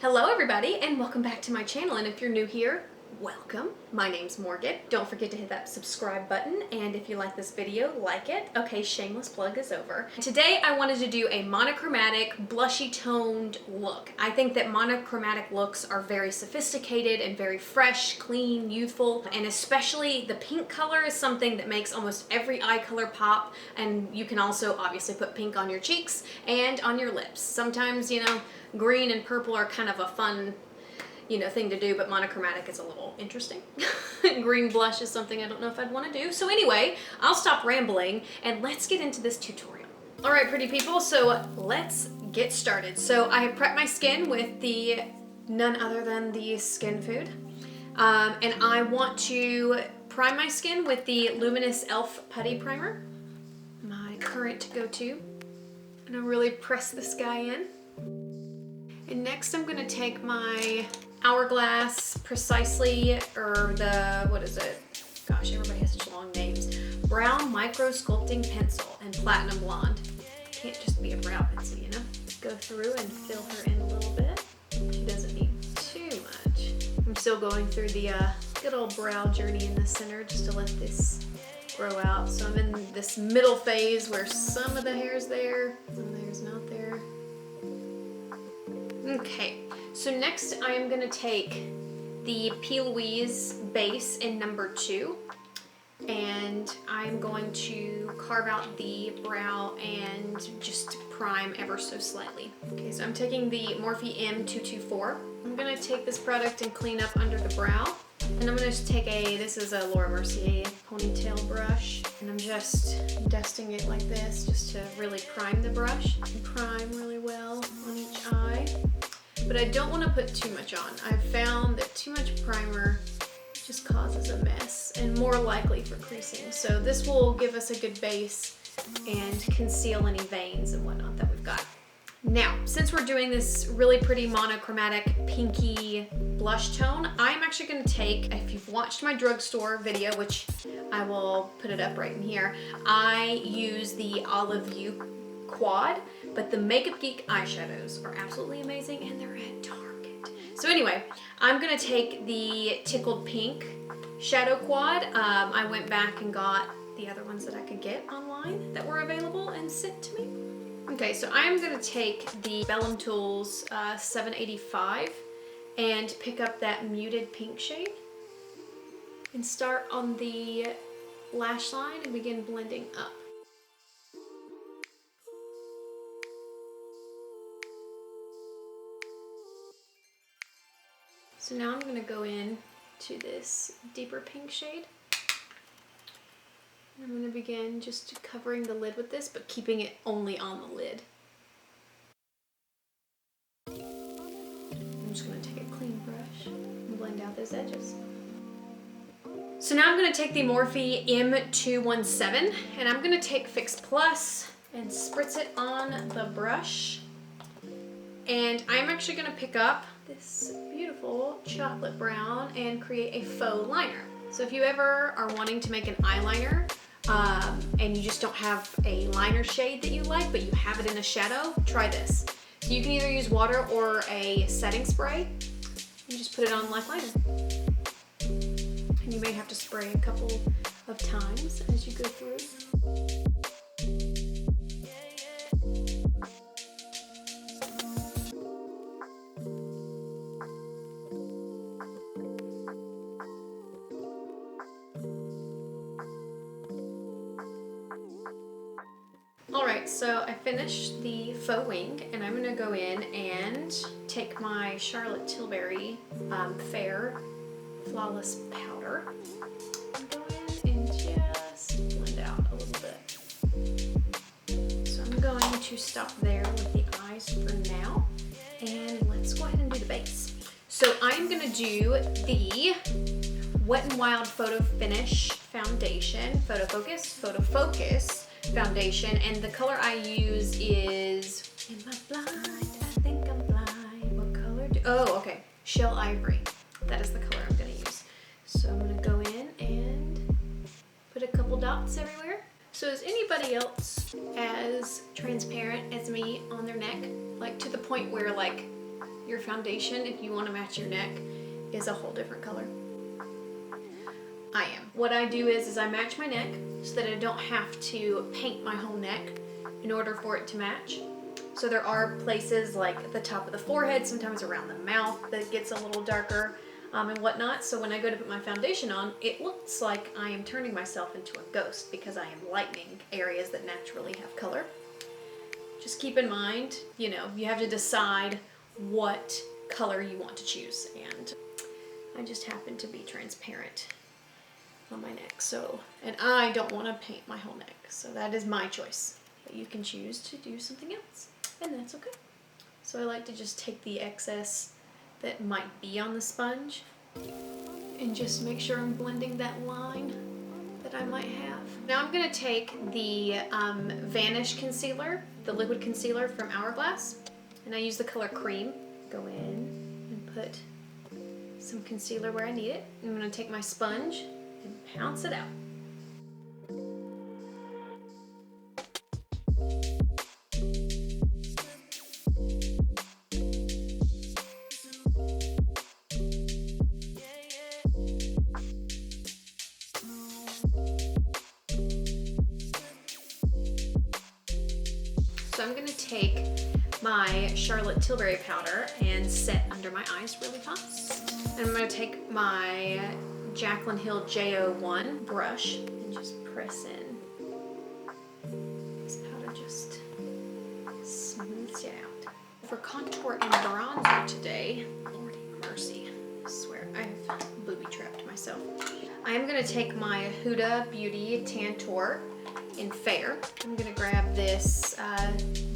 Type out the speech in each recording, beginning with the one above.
Hello everybody and welcome back to my channel, and if you're new here, welcome. My name's Morgan. Don't forget to hit that subscribe button, and if you like this video, like it. Okay, shameless plug is over. Today I wanted to do a monochromatic, blushy toned look. I think that monochromatic looks are very sophisticated and very fresh, clean, youthful, and especially the pink color is something that makes almost every eye color pop, and you can also obviously put pink on your cheeks and on your lips. Sometimes, you know, green and purple are kind of a fun, thing to do, but monochromatic is a little interesting. Green blush is something I don't know if I'd want to do. So anyway, I'll stop rambling and let's get into this tutorial. All right, pretty people, so let's get started. So I have prepped my skin with the none other than the Skin Food. And I want to prime my skin with the Luminous e.l.f. Putty Primer, my current go-to. And I'll really press this guy in. And next I'm gonna take my Hourglass Precisely, or the, what is it? Gosh, everybody has such long names. Brown Micro Sculpting Pencil in Platinum Blonde. Can't just be a brow pencil, you know? Go through and fill her in a little bit. She doesn't need too much. I'm still going through the good old brow journey in the center just to let this grow out. So I'm in this middle phase where some of the hair's there, some of the hair's not there. Okay, so next I am going to take the P. Louise base in number 2, and I'm going to carve out the brow and just prime ever so slightly. Okay, so I'm taking the Morphe M224. I'm going to take this product and clean up under the brow. And I'm going to take this is a Laura Mercier ponytail brush, and I'm just dusting it like this just to really prime the brush. Prime really well on each eye. But I don't want to put too much on. I've found that too much primer just causes a mess and more likely for creasing. So this will give us a good base and conceal any veins and whatnot that we've got. Now, since we're doing this really pretty monochromatic pinky blush tone, I'm actually going to take, if you've watched my drugstore video, which I will put it up right in here, I use the Olive You Quad, but the Makeup Geek eyeshadows are absolutely amazing and they're at Target. So anyway, I'm going to take the Tickled Pink Shadow Quad. I went back and got the other ones that I could get online that were available and sent to me. Okay, so I'm going to take the Bellum Tools 785 and pick up that muted pink shade and start on the lash line and begin blending up. So now I'm going to go in to this deeper pink shade. I'm going to begin just covering the lid with this, but keeping it only on the lid. I'm just going to take a clean brush and blend out those edges. So now I'm going to take the Morphe M217 and I'm going to take Fix Plus and spritz it on the brush. And I'm actually going to pick up this beautiful chocolate brown and create a faux liner. So if you ever are wanting to make an eyeliner, and you just don't have a liner shade that you like, but you have it in a shadow, try this. So you can either use water or a setting spray and just put it on like liner. And you may have to spray a couple of times as you go through. Alright, so I finished the faux wing and I'm going to go in and take my Charlotte Tilbury Fair Flawless Powder and go in and just blend out a little bit. So I'm going to stop there with the eyes for now, and let's go ahead and do the base. So I'm going to do the Wet n Wild Photo Finish Foundation, PhotoFocus foundation, and the color I use is, am I blind? I think I'm blind. What color oh, okay, Shell Ivory. That is the color I'm going to use. So I'm going to go in and put a couple dots everywhere. So is anybody else as transparent as me on their neck? Like to the point where like your foundation, if you want to match your neck, is a whole different color. I am. What I do is I match my neck so that I don't have to paint my whole neck in order for it to match. So there are places like at the top of the forehead, sometimes around the mouth, that gets a little darker and whatnot. So when I go to put my foundation on, it looks like I am turning myself into a ghost because I am lightening areas that naturally have color. Just keep in mind, you know, you have to decide what color you want to choose. And I just happen to be transparent on my neck, so, and I don't want to paint my whole neck, so that is my choice. But you can choose to do something else, and that's okay. So I like to just take the excess that might be on the sponge and just make sure I'm blending that line that I might have. Now I'm going to take the Vanish concealer, the liquid concealer from Hourglass, and I use the color Cream. Go in and put some concealer where I need it. I'm going to take my sponge and pounce it out. So I'm going to take my Charlotte Tilbury powder and set under my eyes really fast. And I'm going to take my Jaclyn Hill J01 brush and just press in. This powder just smooths it out. For contour and bronzer today, Lordy mercy, I swear I've booby-trapped myself. I am going to take my Huda Beauty Tantour in Fair. I'm going to grab this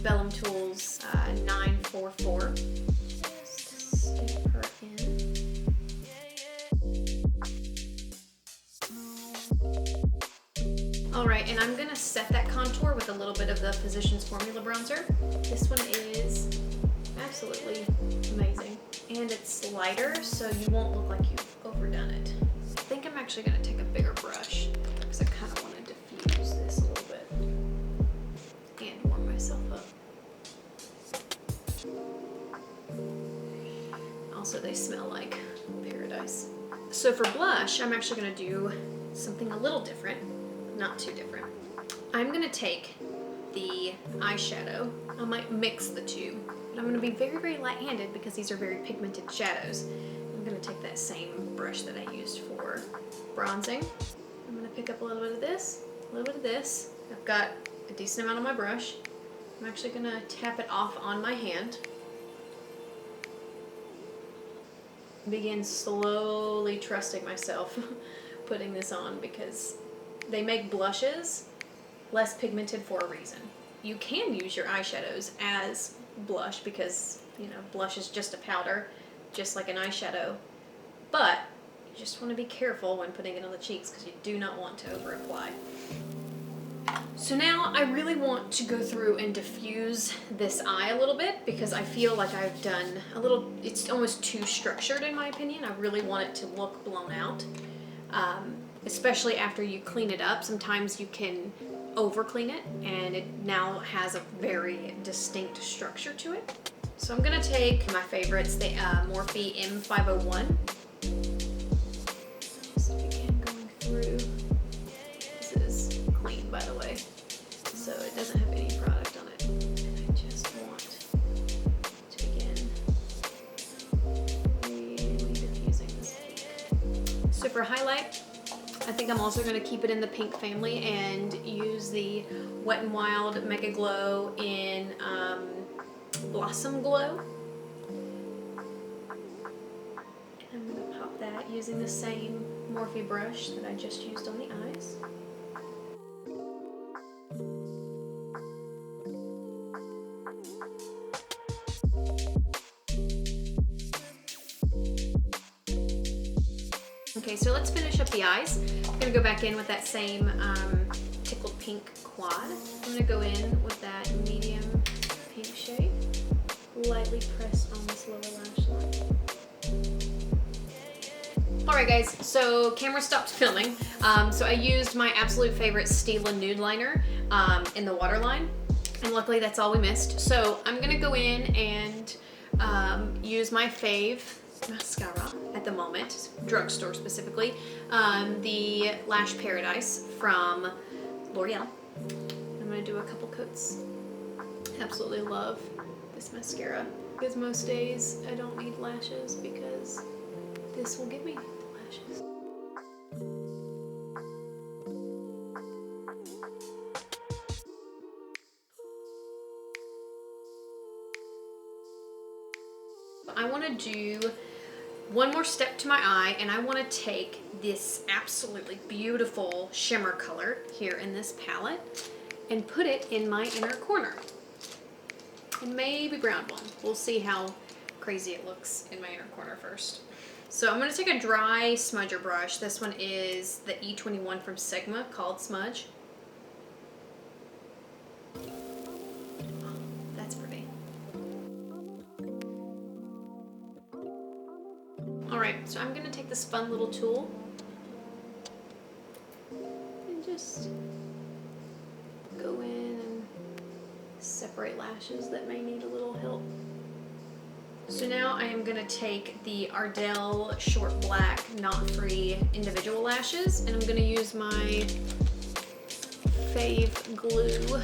Bellum Tools 944. Just stick her in. Alright, and I'm going to set that contour with a little bit of the Physicians Formula bronzer. This one is absolutely amazing. And it's lighter, so you won't look like you've overdone it. I think I'm actually going to take a bigger brush because I kind of want to diffuse this a little bit and warm myself up. Also, they smell like paradise. So for blush, I'm actually going to do something a little different, not too different. I'm going to take the eyeshadow. I might mix the two, but I'm going to be very, very light-handed because these are very pigmented shadows. I'm going to take that same brush that I used for bronzing. I'm going to pick up a little bit of this, a little bit of this. I've got a decent amount on my brush. I'm actually going to tap it off on my hand. Begin slowly trusting myself putting this on because they make blushes less pigmented for a reason. You can use your eyeshadows as blush because, you know, blush is just a powder, just like an eyeshadow, but you just want to be careful when putting it on the cheeks because you do not want to over apply. So now I really want to go through and diffuse this eye a little bit because I feel like I've done a little, it's almost too structured in my opinion. I really want it to look blown out, especially after you clean it up. Sometimes you can over clean it and it now has a very distinct structure to it. So I'm going to take my favorites, the Morphe M501. Just begin going through. This is clean, by the way, so it doesn't have any product on it. And I just want to begin really diffusing this pink. So for highlight, I think I'm also going to keep it in the pink family and use the Wet n Wild MegaGLo in Blossom Glow. And I'm going to pop that using the same Morphe brush that I just used on the eyes. Okay, so let's finish up the eyes. I'm going to go back in with that same Tickled Pink quad. I'm going to go in with that medium pink shade. Lightly press on this lower lash line. Alright guys, so camera stopped filming. So I used my absolute favorite Stila Nude liner in the Waterline. And luckily that's all we missed. So I'm going to go in and use my fave mascara at the moment, drugstore specifically, the Lash Paradise from L'Oreal. I'm gonna do a couple coats. Absolutely love this mascara because most days I don't need lashes because this will give me the lashes. I want to do one more step to my eye, and I want to take this absolutely beautiful shimmer color here in this palette and put it in my inner corner. And maybe brown one. We'll see how crazy it looks in my inner corner first. So I'm going to take a dry smudger brush. This one is the E21 from Sigma called Smudge. Oh, that's pretty. Alright, so I'm going to take this fun little tool and just go in and separate lashes that may need a little help. So now I am going to take the Ardell Short Black Knot Free individual lashes, and I'm going to use my fave glue,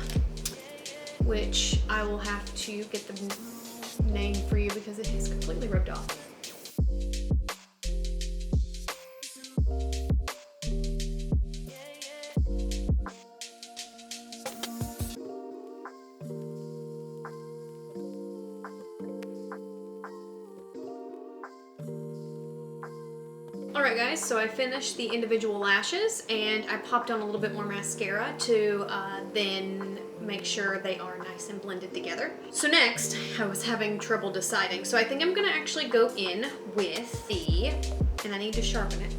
which I will have to get the name for you because it is completely rubbed off. Alright guys, so I finished the individual lashes and I popped on a little bit more mascara to then make sure they are nice and blended together. So next, I was having trouble deciding. So I think I'm gonna actually go in with the, and I need to sharpen it.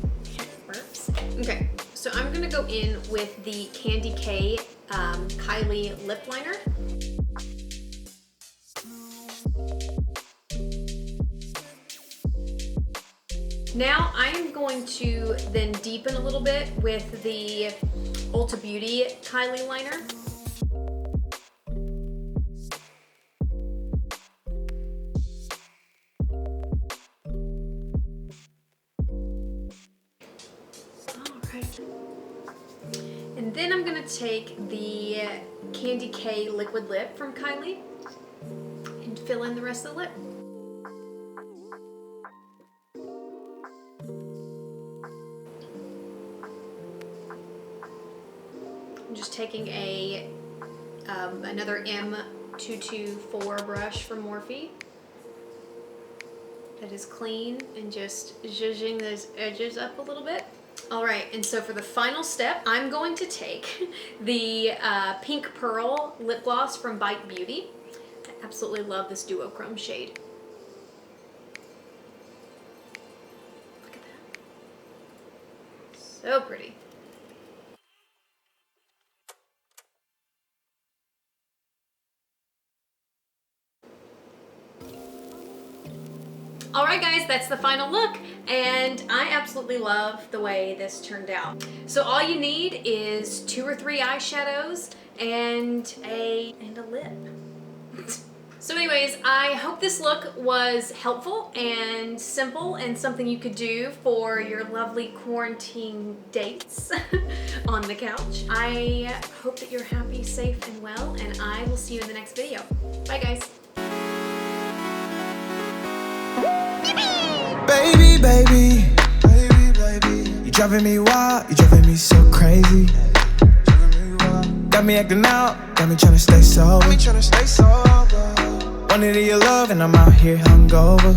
Whoops. Okay, so I'm gonna go in with the Candy K Kylie lip liner. Now I am going to then deepen a little bit with the Ulta Beauty Kylie liner. Alright. And then I'm going to take the Candy K liquid lip from Kylie and fill in the rest of the lip. I'm just taking a another M224 brush from Morphe that is clean and just zhuzhing those edges up a little bit. Alright, and so for the final step, I'm going to take the Pink Pearl lip gloss from Bite Beauty. I absolutely love this duochrome shade. Look at that. So pretty. Alright guys, that's the final look, and I absolutely love the way this turned out. So all you need is 2 or 3 eyeshadows and a lip. So anyways, I hope this look was helpful and simple and something you could do for your lovely quarantine dates on the couch. I hope that you're happy, safe, and well, and I will see you in the next video. Bye guys. Baby, baby, you driving me wild, you driving me so crazy. Got me acting out, got me trying to stay sober. Wanted your love and I'm out here hungover.